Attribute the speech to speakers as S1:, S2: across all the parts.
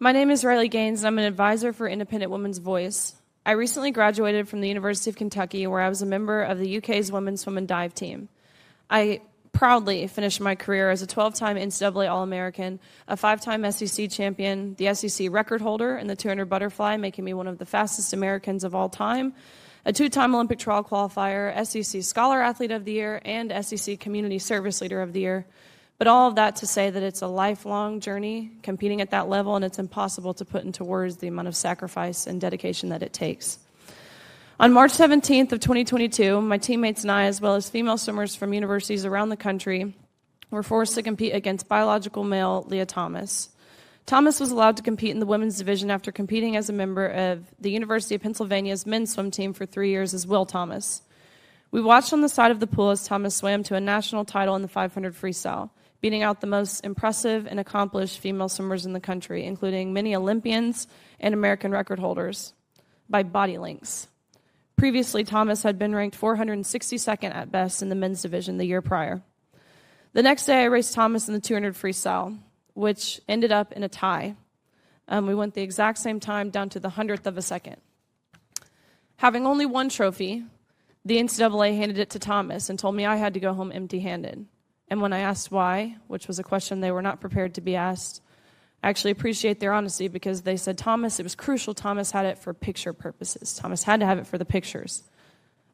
S1: My name is Riley Gaines, and I'm an advisor for Independent Women's Voice. I recently graduated from the University of Kentucky, where I was a member of the UK's women's swim and dive team. I proudly finished my career as a 12-time NCAA All-American, a 5-time SEC champion, the SEC record holder in the 200 butterfly, making me one of the fastest Americans of all time, a 2-time Olympic trial qualifier, SEC Scholar Athlete of the Year, and SEC Community Service Leader of the Year. But all of that to say that it's a lifelong journey competing at that level, and it's impossible to put into words the amount of sacrifice and dedication that it takes. On March 17th of 2022, my teammates and I, as well as female swimmers from universities around the country, were forced to compete against biological male Leah Thomas. Thomas was allowed to compete in the women's division after competing as a member of the University of Pennsylvania's men's swim team for 3 years as Will Thomas. We watched on the side of the pool as Thomas swam to a national title in the 500 freestyle, beating out the most impressive and accomplished female swimmers in the country, including many Olympians and American record holders, by body lengths. Previously, Thomas had been ranked 462nd at best in the men's division the year prior. The next day, I raced Thomas in the 200 freestyle, which ended up in a tie. We went the exact same time down to the 100th of a second. Having only one trophy, the NCAA handed it to Thomas and told me I had to go home empty-handed. And when I asked why, which was a question they were not prepared to be asked, I actually appreciate their honesty because they said, Thomas, it was crucial Thomas had it for picture purposes. Thomas had to have it for the pictures.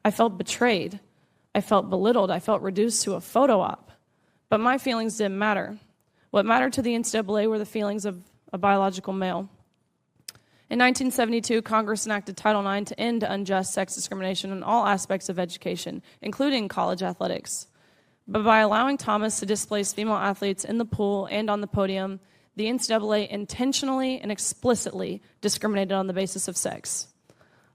S1: I felt betrayed. I felt belittled. I felt reduced to a photo op. But my feelings didn't matter. What mattered to the NCAA were the feelings of a biological male. In 1972, Congress enacted Title IX to end unjust sex discrimination in all aspects of education, including college athletics. But by allowing Thomas to displace female athletes in the pool and on the podium, the NCAA intentionally and explicitly discriminated on the basis of sex.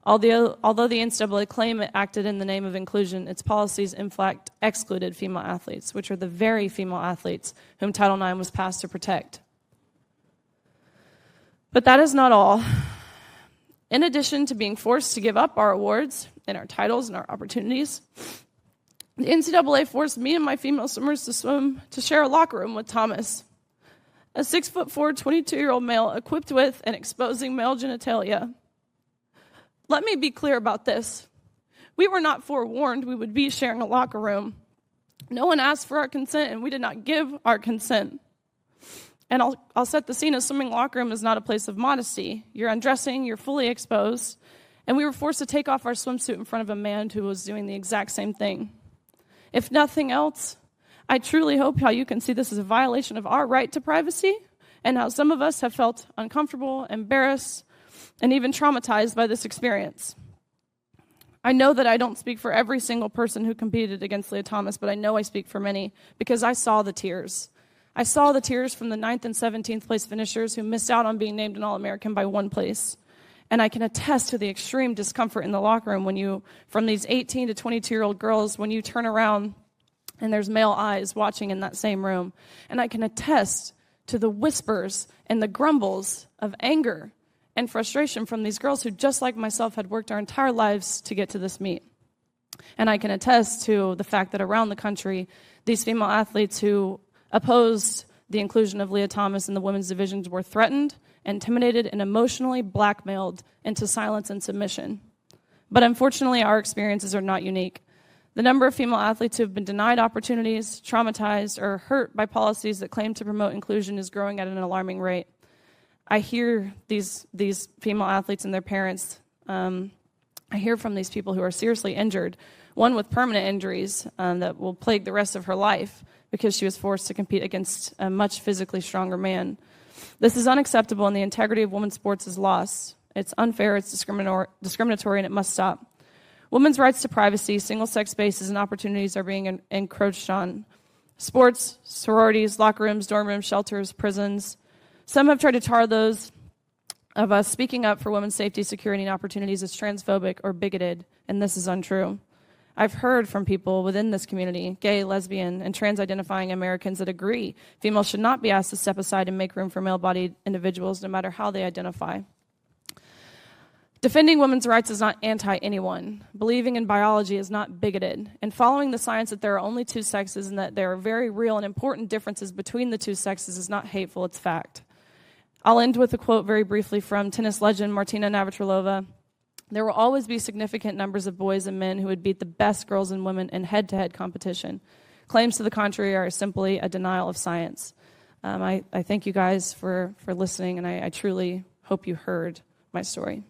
S1: Although the NCAA claimed it acted in the name of inclusion, its policies in fact excluded female athletes, which are the very female athletes whom Title IX was passed to protect. But that is not all. In addition to being forced to give up our awards and our titles and our opportunities, the NCAA forced me and my female swimmers to share a locker room with Thomas, a 6'4", 22-year-old male equipped with and exposing male genitalia. Let me be clear about this. We were not forewarned we would be sharing a locker room. No one asked for our consent, and we did not give our consent. And I'll set the scene. A swimming locker room is not a place of modesty. You're undressing, you're fully exposed, and we were forced to take off our swimsuit in front of a man who was doing the exact same thing. If nothing else, I truly hope how you can see this as a violation of our right to privacy and how some of us have felt uncomfortable, embarrassed, and even traumatized by this experience. I know that I don't speak for every single person who competed against Leah Thomas, but I know I speak for many because I saw the tears. I saw the tears from the 9th and 17th place finishers who missed out on being named an All-American by one place. And I can attest to the extreme discomfort in the locker room from these 18 to 22-year-old girls, when you turn around and there's male eyes watching in that same room. And I can attest to the whispers and the grumbles of anger and frustration from these girls who, just like myself, had worked our entire lives to get to this meet. And I can attest to the fact that around the country, these female athletes who opposed the inclusion of Leah Thomas in the women's divisions were threatened, intimidated, and emotionally blackmailed into silence and submission. But unfortunately, our experiences are not unique. The number of female athletes who have been denied opportunities, traumatized, or hurt by policies that claim to promote inclusion is growing at an alarming rate. I hear these female athletes and their parents. I hear from these people who are seriously injured, one with permanent injuries that will plague the rest of her life because she was forced to compete against a much physically stronger man. This is unacceptable, and the integrity of women's sports is lost. It's unfair, it's discriminatory, and it must stop. Women's rights to privacy, single-sex spaces, and opportunities are being encroached on. Sports, sororities, locker rooms, dorm rooms, shelters, prisons. Some have tried to tar those of us speaking up for women's safety, security, and opportunities as transphobic or bigoted, and this is untrue. I've heard from people within this community, gay, lesbian, and trans-identifying Americans, that agree females should not be asked to step aside and make room for male-bodied individuals no matter how they identify. Defending women's rights is not anti-anyone. Believing in biology is not bigoted. And following the science that there are only two sexes and that there are very real and important differences between the two sexes is not hateful, it's fact. I'll end with a quote very briefly from tennis legend Martina Navratilova. There will always be significant numbers of boys and men who would beat the best girls and women in head-to-head competition. Claims to the contrary are simply a denial of science. I thank you guys for listening, and I truly hope you heard my story.